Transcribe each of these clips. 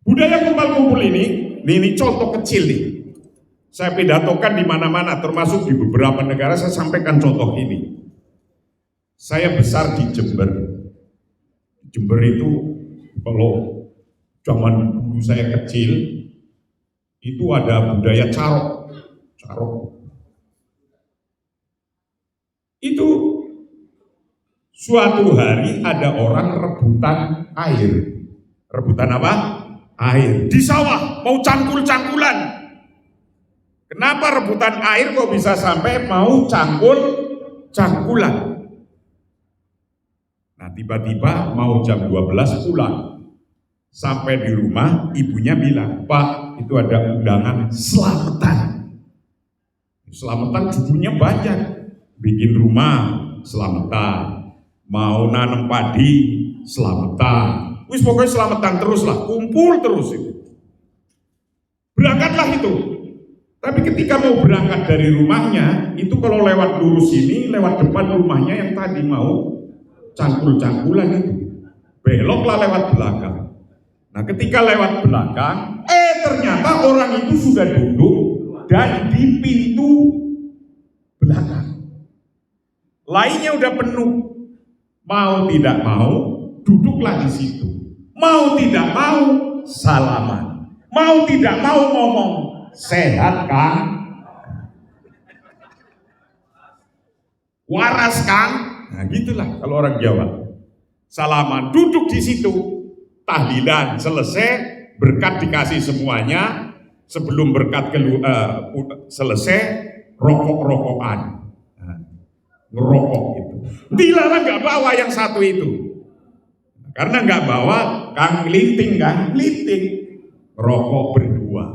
Budaya kumpul-kumpul ini contoh kecil nih. Saya pidatokan di mana-mana, termasuk di beberapa negara. Saya sampaikan contoh ini. Saya besar di Jember. Jember itu kalau zaman dulu saya kecil itu ada budaya carok. Itu suatu hari ada orang rebutan air. Rebutan apa? Air. Di sawah, mau cangkul-cangkulan. Kenapa rebutan air kok bisa sampai mau cangkul-cangkulan? Nah, tiba-tiba mau jam 12 pulang. Sampai di rumah, ibunya bilang, "Pak, itu ada undangan selamatan." Selamatan judulnya banyak. Bikin rumah, selamatan. Mau nanam padi, selamatan. Wis pokoknya selamatan terus lah, kumpul terus itu. Berangkatlah itu. Tapi ketika mau berangkat dari rumahnya, itu kalau lewat lurus ini, lewat depan rumahnya yang tadi mau cangkul-cangkulan itu, beloklah lewat belakang. Nah, ketika lewat belakang, ternyata orang itu sudah duduk dan di pintu belakang. Lainnya udah penuh. Mau tidak mau, duduklah di situ. Mau tidak mau, salaman. Mau tidak mau ngomong, sehat kan? Waras kan? Nah, gitulah kalau orang Jawa. Salaman, duduk di situ. Tahlilan selesai, berkat dikasih semuanya. Sebelum berkat selesai, rokok-rokokan. Nah, ngerokok itu. Dilarang nggak bawa yang satu itu. Karena nggak bawa, Kang linting kan, linting, rokok berdua.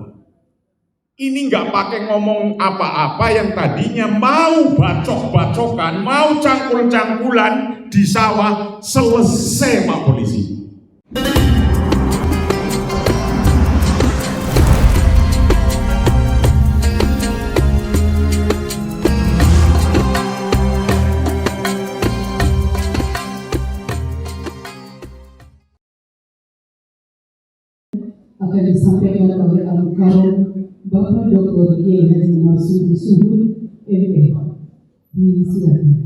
Ini nggak pakai ngomong apa-apa yang tadinya mau bacok-bacokan, mau cangkul-cangkulan di sawah, selesai Pak Polisi. Akan disampaikan oleh Al-Karom Bapak Dr. Kiai Haji Marsudi Suhud ME. Disilakan.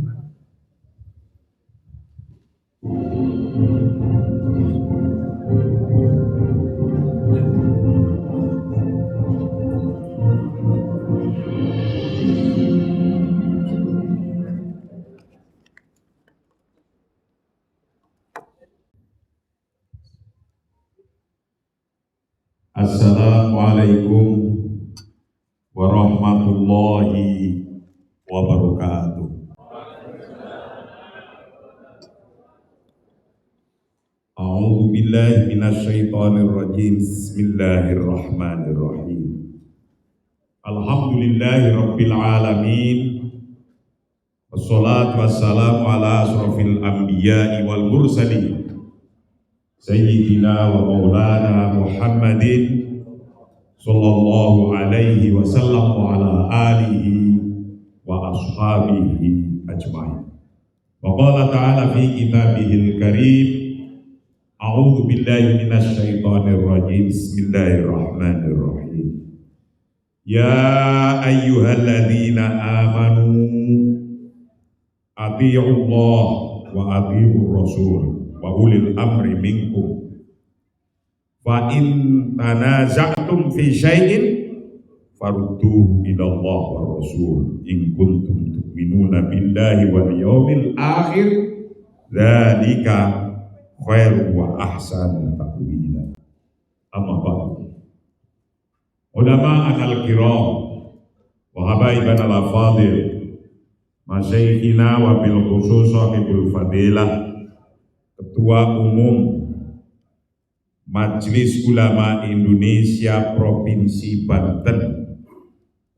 Assalamualaikum warahmatullahi wabarakatuh. A'udzu billahi minasyaitonir rajim. Bismillahirrahmanirrahim. Alhamdulillahi rabbil alamin. Wassalatu wassalamu ala asrofil anbiya'i wal mursalin. Sayyidina wa maulana Muhammadin sallallahu alaihi wasallam wa ala alihi wa ashabihi ajma'in. Wa qala ta'ala fi kitabihil karim, a'udzu billahi minasy syaithanir rajim. Bismillahirrahmanirrahim. Ya ayyuhalladzina amanu athi'ullah wa athi'ur rasul wa ulil amri minkum fa in tanaza'tum fi syai'in farudduhu ila Allah wa rasul in kuntum tu'minuna billahi wal yawmil akhir dzalika khairu wa ahsanu ta'wila. Amma ba'du. Ulama al-kiram wa habaiban al-fadil, masyayikhina wa bil khusus sahibul fadilah, Ketua Umum Majelis Ulama Indonesia Provinsi Banten,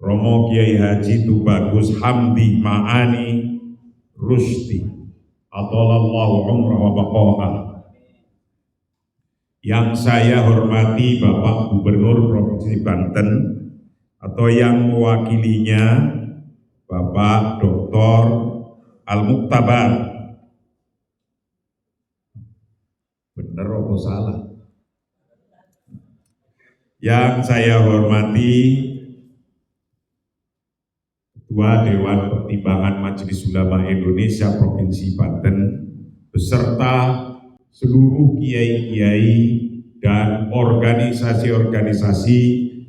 Romo Kiai Haji Tubagus Hamdi Ma'ani Rusdi, Atalallahu umrah wa baqa'ah. Yang saya hormati Bapak Gubernur Provinsi Banten atau yang mewakilinya Bapak Dr. Al-Muktabar. Bener apa salah? Yang saya hormati Ketua Dewan Pertimbangan Majelis Ulama Indonesia Provinsi Banten beserta seluruh kiai-kiai dan organisasi-organisasi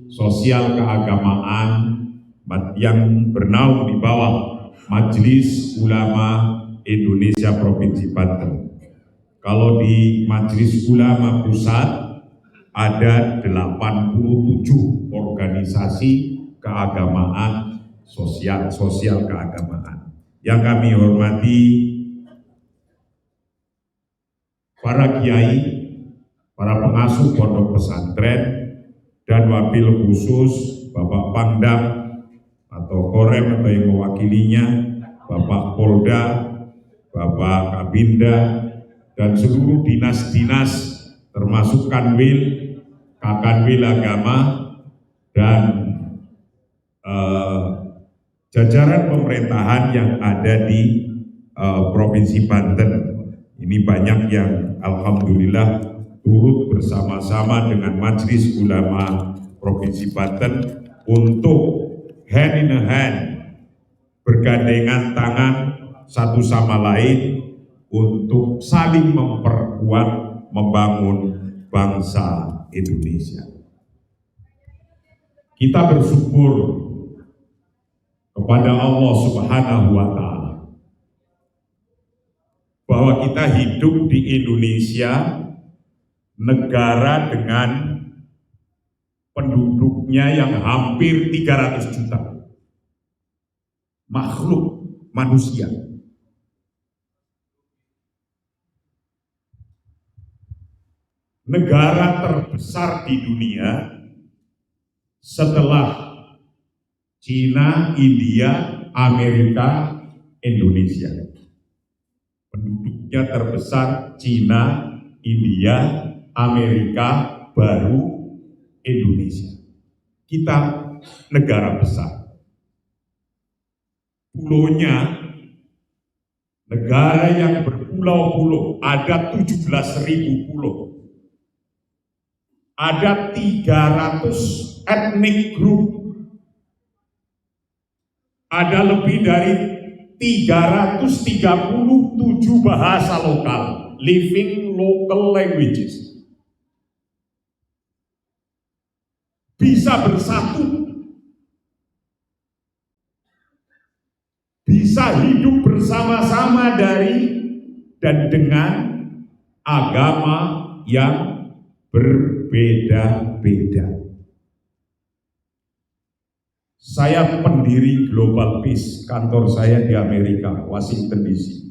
sosial keagamaan yang bernaung di bawah Majelis Ulama Indonesia Provinsi Banten. Kalau di Majelis Ulama Pusat ada 87 organisasi keagamaan sosial keagamaan. Yang kami hormati para kiai, para pengasuh pondok pesantren, dan wabil khusus Bapak Pangdam atau Korem atau yang mewakilinya, Bapak Polda, Bapak Kabinda, dan seluruh dinas-dinas termasuk Kanwil, Kakanwil Agama, dan jajaran pemerintahan yang ada di Provinsi Banten. Ini banyak yang alhamdulillah turut bersama-sama dengan Majelis Ulama Provinsi Banten untuk hand in hand, bergandengan tangan satu sama lain untuk saling memperkuat, membangun bangsa Indonesia. Kita bersyukur kepada Allah Subhanahu wa Ta'ala bahwa kita hidup di Indonesia, negara dengan penduduknya yang hampir 300 juta makhluk manusia. Negara terbesar di dunia setelah Cina, India, Amerika, Indonesia. Penduduknya terbesar Cina, India, Amerika, baru Indonesia. Kita negara besar. Pulaunya negara yang berpulau-pulau, ada 17.000 pulau. Ada 300 etnik group. Ada lebih dari 337 bahasa lokal, living local languages. Bisa bersatu, bisa hidup bersama-sama dari dan dengan agama yang berbeda-beda. Saya pendiri Global Peace, kantor saya di Amerika, Washington DC.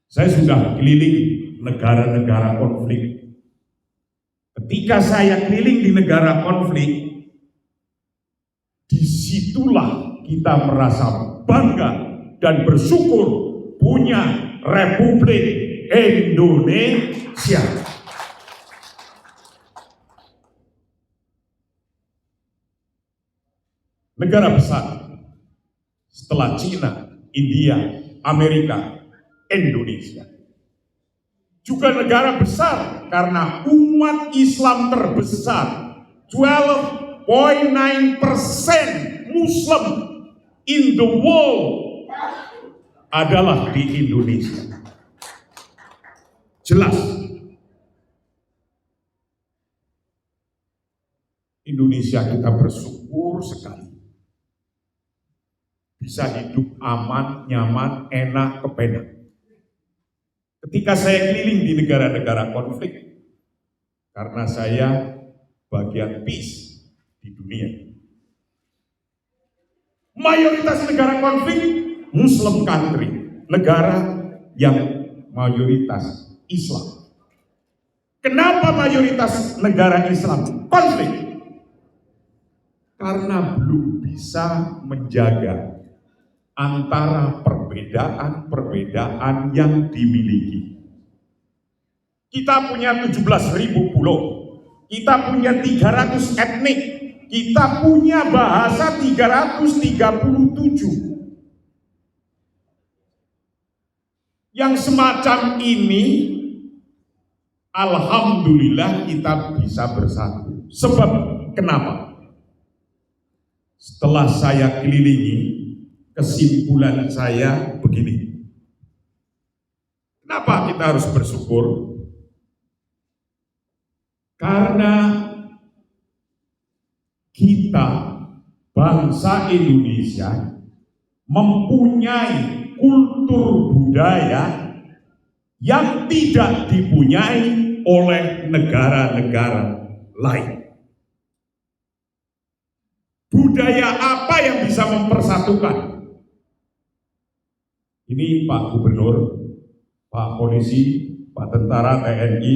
Saya sudah keliling negara-negara konflik. Ketika saya keliling di negara konflik, disitulah kita merasa bangga dan bersyukur punya Republik Indonesia. Negara besar setelah Cina, India, Amerika, Indonesia. Juga negara besar karena umat Islam terbesar, 12.9% Muslim in the world adalah di Indonesia. Jelas Indonesia kita bersyukur sekali. Bisa hidup aman, nyaman, enak, kepenak. Ketika saya keliling di negara-negara konflik, karena saya bagian peace di dunia. Mayoritas negara konflik Muslim country, negara yang mayoritas Islam. Kenapa mayoritas negara Islam konflik? Karena belum bisa menjaga antara perbedaan-perbedaan yang dimiliki. Kita punya 17.000 pulau, kita punya 300 etnik, kita punya bahasa 337. Yang semacam ini, alhamdulillah kita bisa bersatu. Sebab kenapa? Setelah saya kelilingi, kesimpulan saya begini. Kenapa kita harus bersyukur? Karena kita, bangsa Indonesia, mempunyai kultur budaya yang tidak dipunyai oleh negara-negara lain. Budaya apa yang bisa mempersatukan? Ini Pak Gubernur, Pak Polisi, Pak Tentara, TNI,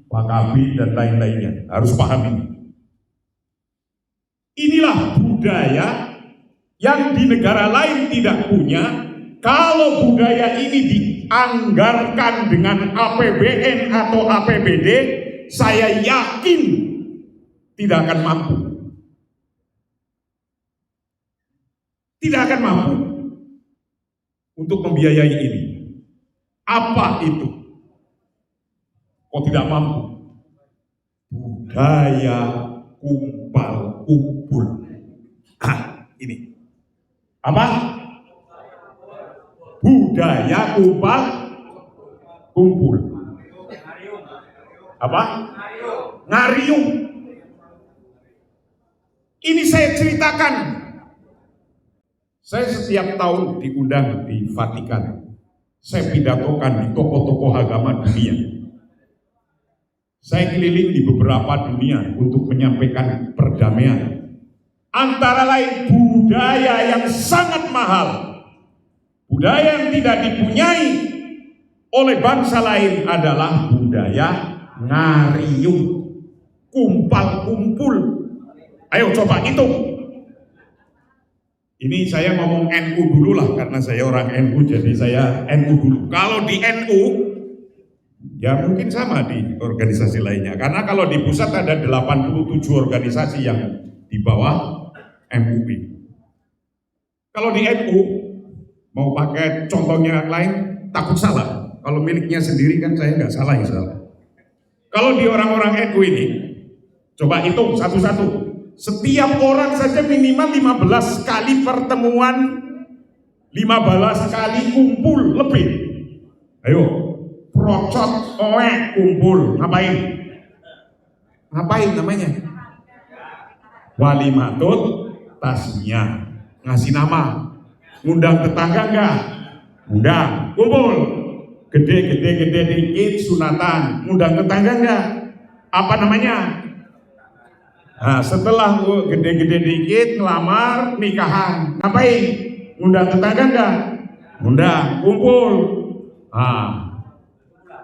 Pak Kabin, dan lain-lainnya harus paham ini. Inilah budaya yang di negara lain tidak punya. Kalau budaya ini dianggarkan dengan APBN atau APBD, saya yakin tidak akan mampu. Tidak akan mampu untuk membiayai ini. Apa itu? Kok tidak mampu? Budaya kumpal kumpul. Ini. Apa? Budaya kumpal kumpul. Apa? Ngariung. Ini saya ceritakan. Saya setiap tahun diundang di Vatikan. Saya pidatokan di tokoh-tokoh agama dunia. Saya keliling di beberapa dunia untuk menyampaikan perdamaian. Antara lain budaya yang sangat mahal, budaya yang tidak dipunyai oleh bangsa lain adalah budaya ngariung, kumpal kumpul. Ayo coba hitung. Ini saya ngomong NU dulu lah, karena saya orang NU, jadi saya NU dulu. Kalau di NU, ya mungkin sama di organisasi lainnya. Karena kalau di pusat ada 87 organisasi yang di bawah MUI. Kalau di NU, mau pakai contohnya yang lain, takut salah. Kalau miliknya sendiri kan saya nggak salah, insya Allah. Kalau di orang-orang NU ini, coba hitung satu-satu. Setiap orang saja minimal 15 kali pertemuan, 15 kali kumpul lebih. Ayo, procot, kumpul, ngapain? Ngapain namanya? Walimatut tasnya, ngasih nama, ngundang tetangga enggak? Ngundang, kumpul, gede dikit sunatan, ngundang tetangga enggak? Apa namanya? Nah, setelah gede-gede dikit, ngelamar, nikahan, ngapain? Ngundang tetangga enggak? Ngundang, kumpul. Nah,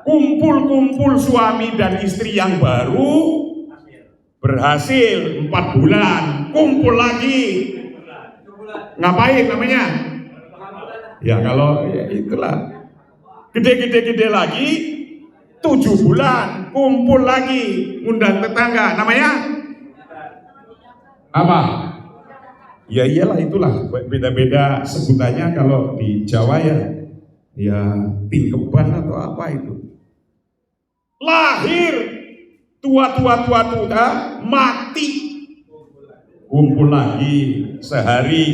kumpul-kumpul suami dan istri yang baru berhasil 4 bulan, kumpul lagi. Ngapain namanya? Ya kalau ya itulah. Gede lagi, 7 bulan, kumpul lagi, ngundang tetangga, namanya? Apa? Ya iyalah, itulah beda-beda sebutannya. Kalau di Jawa ya tingkeban atau apa itu. Lahir tua, mati, kumpul lagi sehari,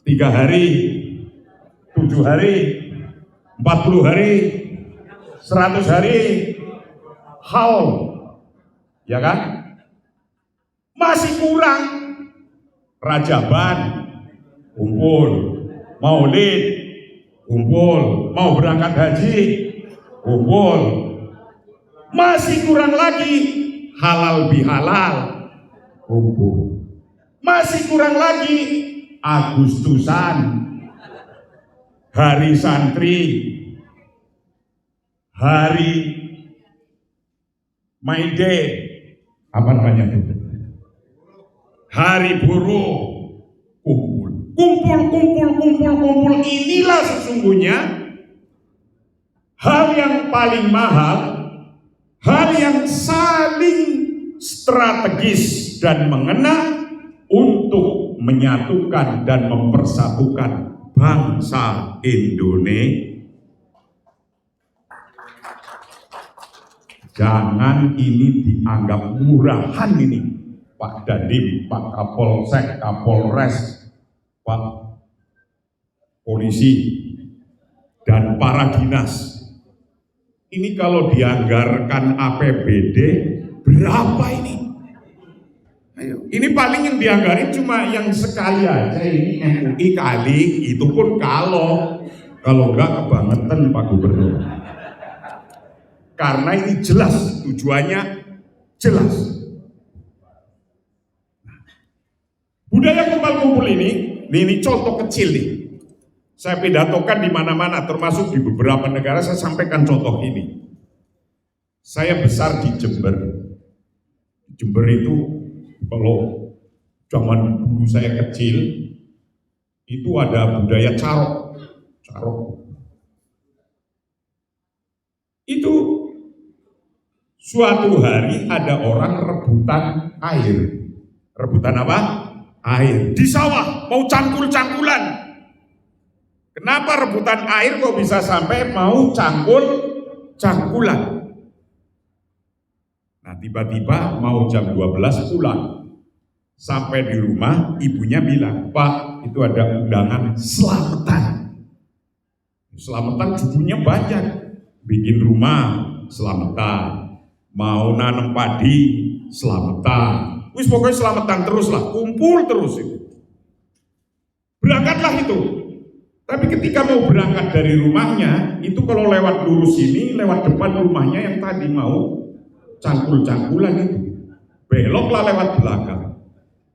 3 hari, 7 hari, 40 hari, 100 hari, haul, ya kan? Masih kurang. Rajaban, kumpul. Maulid, kumpul. Mau berangkat haji, kumpul. Masih kurang lagi halal bihalal, kumpul. Masih kurang lagi Agustusan, hari santri, hari May Day, apa namanya itu? Hari buruh, kumpul. Inilah sesungguhnya hal yang paling mahal, hal yang saling strategis dan mengena untuk menyatukan dan mempersatukan bangsa Indonesia. Jangan ini dianggap murahan ini, Pak Dandim, Pak Kapolsek, Kapolres, Pak Polisi, dan para dinas. Ini kalau dianggarkan APBD, berapa ini? Ayo. Ini paling yang dianggarin cuma yang sekali aja, ini MUI kali, itu pun kalau enggak kebangetan Pak Gubernur. Karena ini jelas, tujuannya jelas. Budaya kumpul-kumpul ini contoh kecil nih. Saya pidatokan di mana-mana, termasuk di beberapa negara. Saya sampaikan contoh ini. Saya besar di Jember. Jember itu kalau zaman dulu saya kecil itu ada budaya carok. Itu suatu hari ada orang rebutan air. Rebutan apa? Air. Di sawah, mau cangkul-cangkulan. Kenapa rebutan air kok bisa sampai mau cangkul-cangkulan? Nah, tiba-tiba mau jam 12 pulang. Sampai di rumah, ibunya bilang, "Pak, itu ada undangan selamatan." Selamatan judulnya banyak. Bikin rumah, selamatan. Mau nanam padi, selamatan. Wis pokoknya selamatan terus lah, kumpul terus itu. Berangkatlah itu. Tapi ketika mau berangkat dari rumahnya, itu kalau lewat lurus ini, lewat depan rumahnya yang tadi mau cangkul-cangkulan itu, beloklah lewat belakang.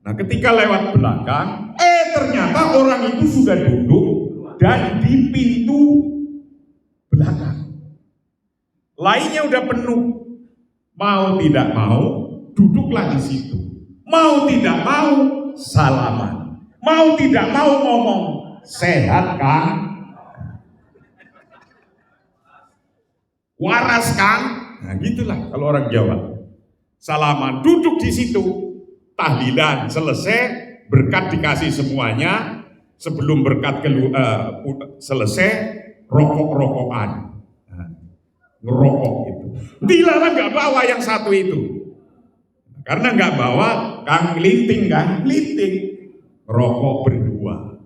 Nah, ketika lewat belakang, ternyata orang itu sudah duduk dan di pintu belakang. Lainnya udah penuh. Mau tidak mau, duduklah di situ. Mau tidak mau, salaman. Mau tidak mau ngomong, sehat kan? Waras kan? Nah, gitulah kalau orang Jawa. Salaman, duduk di situ, tahlilan selesai, berkat dikasih semuanya. Sebelum berkat selesai, rokok-rokokan. Ngerokok itu. Dilarang nggak bawa yang satu itu. Karena nggak bawa, Kang Linting kan, Linting. Rokok berdua.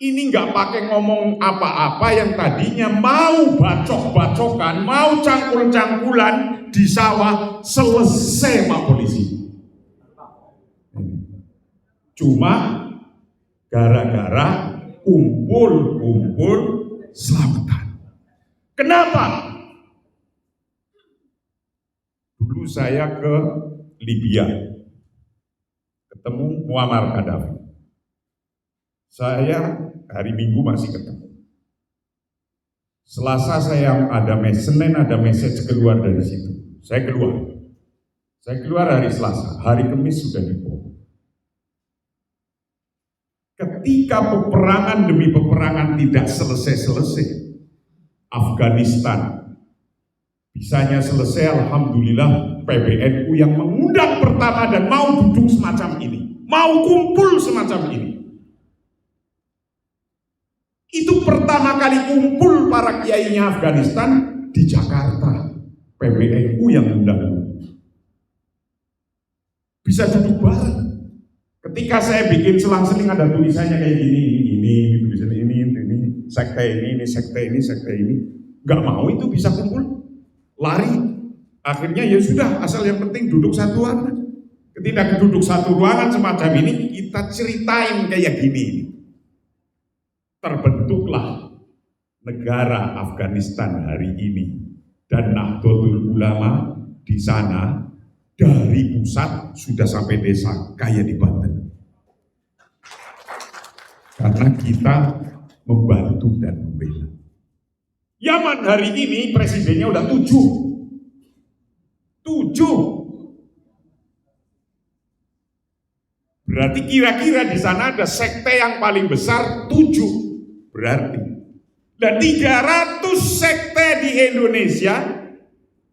Ini nggak pakai ngomong apa-apa yang tadinya mau bacok-bacokan, mau cangkul-cangkulan di sawah, selesai Pak Polisi. Cuma gara-gara kumpul-kumpul selamatan. Kenapa? Dulu saya ke Libya, ketemu Muammar Gaddafi. Saya hari Minggu masih ketemu. Selasa saya ada Senin ada message keluar dari situ. Saya keluar hari Selasa, hari Kamis sudah dibom. Ketika peperangan demi peperangan tidak selesai-selesai, Afghanistan bisanya selesai, alhamdulillah PBNU yang mengundang pertama dan mau duduk semacam ini, mau kumpul semacam ini. Itu pertama kali kumpul para kiainya Afghanistan di Jakarta. PBNU yang undang. Bisa duduk bareng. Ketika saya bikin selang-seling ada tulisannya kayak gini, ini tulisan ini, sekte ini, sekte ini. Gak mau itu bisa kumpul. Lari, akhirnya ya sudah, asal yang penting duduk satu ruangan. Ketika duduk satu ruangan semacam ini, kita ceritain kayak gini. Terbentuklah negara Afghanistan hari ini, dan Nahdlatul Ulama di sana dari pusat sudah sampai desa kayak di Banten. Karena kita membantu dan membela. Yaman hari ini presidennya udah 7. Berarti kira-kira di sana ada sekte yang paling besar 7. Berarti. Dan 300 sekte di Indonesia,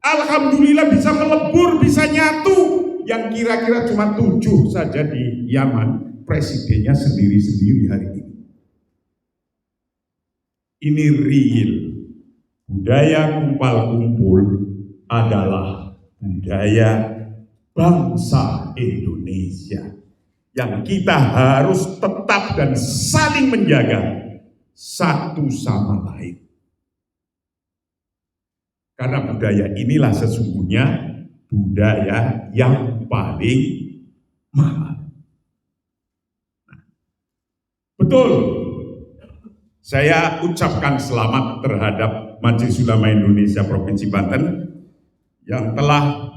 alhamdulillah bisa melebur, bisa nyatu. Yang kira-kira cuma 7 saja di Yaman, presidennya sendiri-sendiri hari ini. Ini real. Budaya kumpul-kumpul adalah budaya bangsa Indonesia yang kita harus tetap dan saling menjaga satu sama lain. Karena budaya inilah sesungguhnya budaya yang paling mahal. Betul, saya ucapkan selamat terhadap Majelis Ulama Indonesia Provinsi Banten yang telah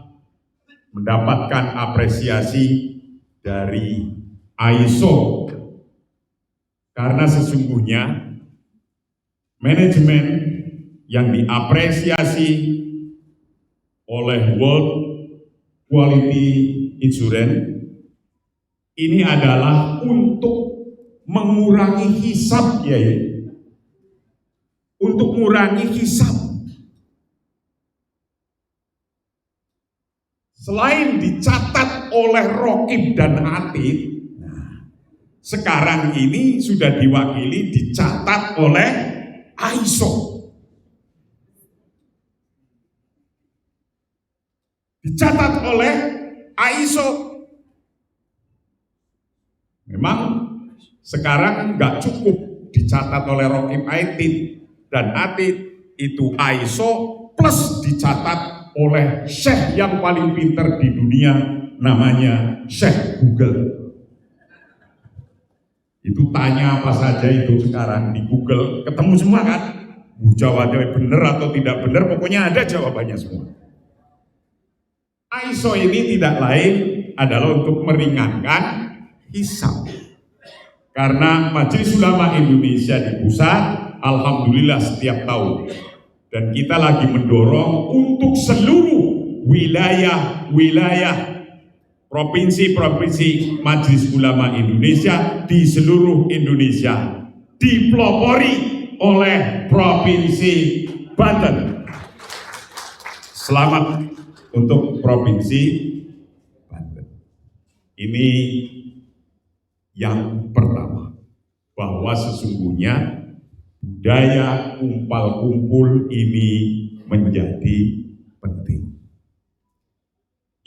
mendapatkan apresiasi dari ISO, karena sesungguhnya manajemen yang diapresiasi oleh World Quality Insurance ini adalah untuk mengurangi hisab, ya, untuk mengurangi hisab. Selain dicatat oleh Rokib dan Atid, sekarang ini sudah diwakili dicatat oleh ISO. Dicatat oleh ISO. Memang sekarang nggak cukup dicatat oleh Rokib dan Atid, itu ISO plus dicatat oleh Syekh yang paling pintar di dunia, namanya Syekh Google. Itu tanya apa saja itu sekarang di Google, ketemu semua kan? Jawabannya benar atau tidak benar, pokoknya ada jawabannya semua. ISO ini tidak lain adalah untuk meringankan hisab. Karena Majelis Ulama Indonesia di pusat, alhamdulillah setiap tahun. Dan kita lagi mendorong untuk seluruh wilayah-wilayah provinsi-provinsi Majelis Ulama Indonesia di seluruh Indonesia dipelopori oleh Provinsi Banten. Selamat untuk Provinsi Banten. Ini yang pertama, bahwa sesungguhnya budaya kumpal kumpul ini menjadi penting.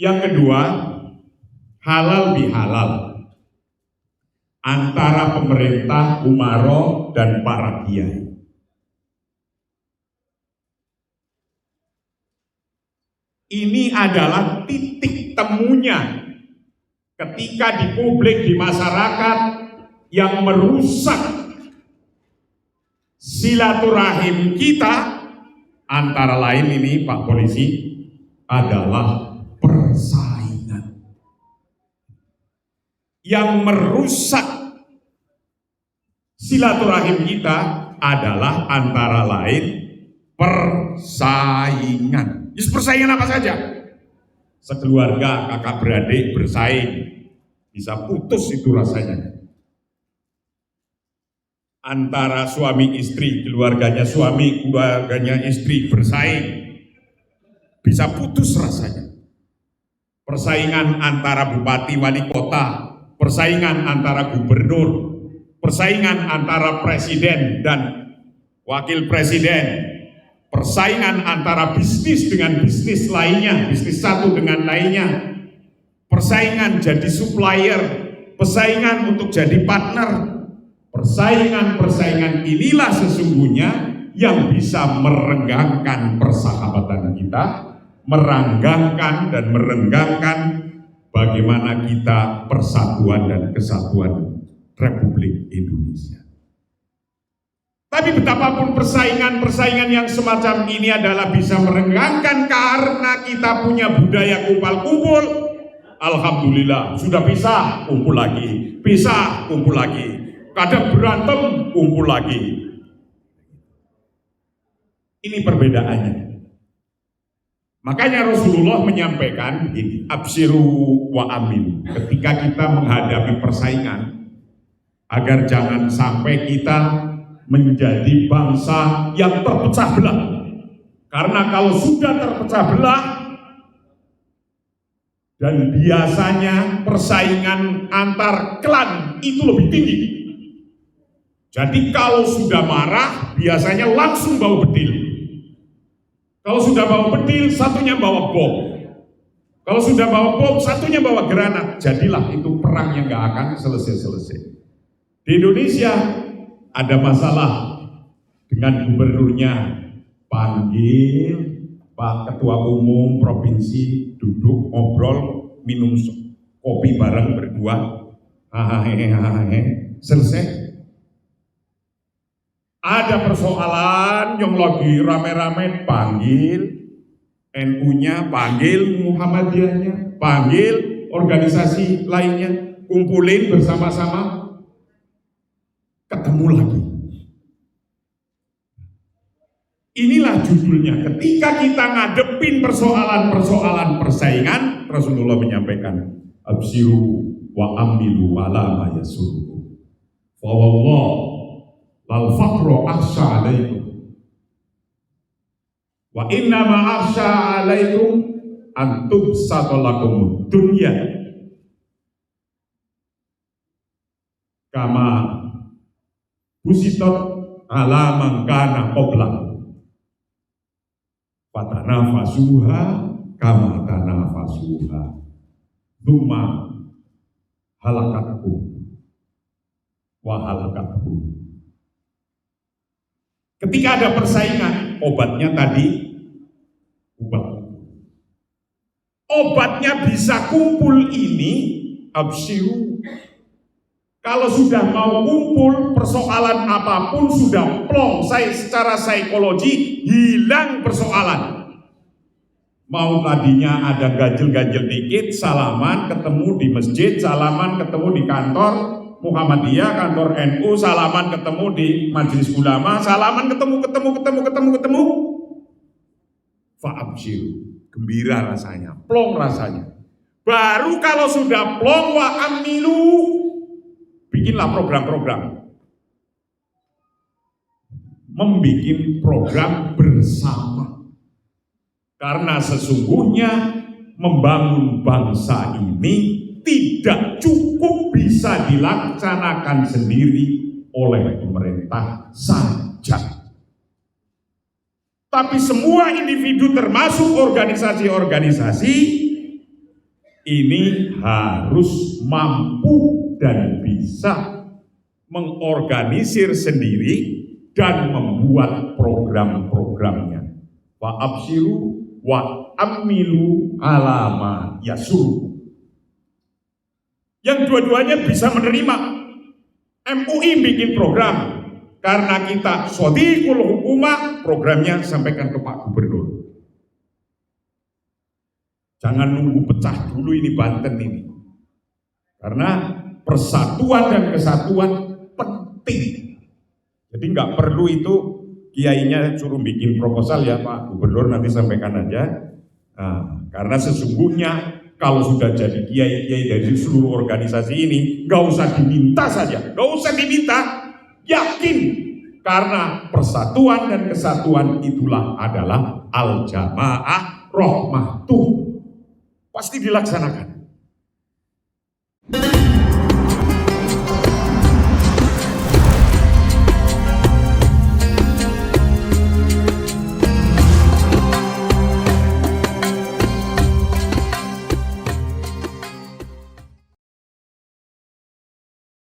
Yang kedua, halal bihalal antara pemerintah, umaro, dan para kiai. Ini adalah titik temunya ketika di publik, di masyarakat yang merusak silaturahim kita, antara lain ini Pak Polisi, adalah persaingan. Yang merusak silaturahim kita adalah antara lain persaingan. Persaingan apa saja? Sekeluarga, kakak beradik bersaing, bisa putus itu rasanya. Antara suami istri, keluarganya suami, keluarganya istri bersaing, bisa putus rasanya. Persaingan antara bupati wali kota, persaingan antara gubernur, persaingan antara presiden dan wakil presiden, persaingan antara bisnis dengan bisnis lainnya, bisnis satu dengan lainnya, persaingan jadi supplier, persaingan untuk jadi partner. Persaingan inilah sesungguhnya yang bisa merenggangkan persahabatan kita, merenggangkan dan merenggangkan bagaimana kita persatuan dan kesatuan Republik Indonesia. Tapi betapapun persaingan yang semacam ini adalah bisa merenggangkan karena kita punya budaya kumpul-kumpul. Alhamdulillah sudah bisa kumpul lagi, bisa kumpul lagi. Kadang berantem, kumpul lagi. Ini perbedaannya. Makanya Rasulullah menyampaikan ini, absyiru wa amin. Ketika kita menghadapi persaingan, agar jangan sampai kita menjadi bangsa yang terpecah belah. Karena kalau sudah terpecah belah, dan biasanya persaingan antar klan itu lebih tinggi. Jadi kalau sudah marah, biasanya langsung bawa bedil. Kalau sudah bawa bedil, satunya bawa bom. Kalau sudah bawa bom, satunya bawa granat. Jadilah itu perang yang gak akan selesai-selesai. Di Indonesia ada masalah dengan gubernurnya, panggil Pak Ketua Umum Provinsi, duduk ngobrol, minum kopi bareng berdua, selesai. Ada persoalan yang lagi rame-rame, panggil NU-nya, panggil Muhammadiyahnya, panggil organisasi lainnya, kumpulin bersama-sama, ketemu lagi. Inilah judulnya, ketika kita ngadepin persoalan-persoalan persaingan, Rasulullah menyampaikan, absiru wa amilu ala ma yasuru. Fa wallah lal faqru akhsha alaikum. Wa inna ma akhsha alaikum an tubsata lakumud dunya kama busitat ala man kana qablakum. Fatanafasuha kama tanafasuha thumma halakatku wa halakatku. Ketika ada persaingan, obatnya tadi obatnya bisa kumpul ini, absyiru. Kalau sudah mau kumpul, persoalan apapun sudah plong, secara psikologi hilang persoalan. Mau tadinya ada ganjel-ganjel dikit, salaman ketemu di masjid, salaman ketemu di kantor Muhammadiyah, kantor NU, salaman ketemu di majelis ulama, salaman ketemu. Fa'absyiru, gembira rasanya, plong rasanya. Baru kalau sudah plong wa amilu, bikinlah program-program. Membikin program bersama. Karena sesungguhnya membangun bangsa ini tidak cukup bisa dilaksanakan sendiri oleh pemerintah saja. Tapi semua individu termasuk organisasi-organisasi ini harus mampu dan bisa mengorganisir sendiri dan membuat program-programnya. Wa absyiru wa amilu alama yasuru. Yang dua-duanya bisa menerima. MUI bikin program, karena kita shodiqul hukumah, programnya sampaikan ke Pak Gubernur. Jangan nunggu pecah dulu ini Banten ini. Karena persatuan dan kesatuan penting. Jadi nggak perlu itu kiainya suruh bikin proposal ya Pak Gubernur, nanti sampaikan aja. Nah, karena sesungguhnya kalau sudah jadi kiai-kiai dari seluruh organisasi ini, nggak usah diminta saja, nggak usah diminta, yakin. Karena persatuan dan kesatuan itulah adalah al-jamaah rahmatuh. Pasti dilaksanakan.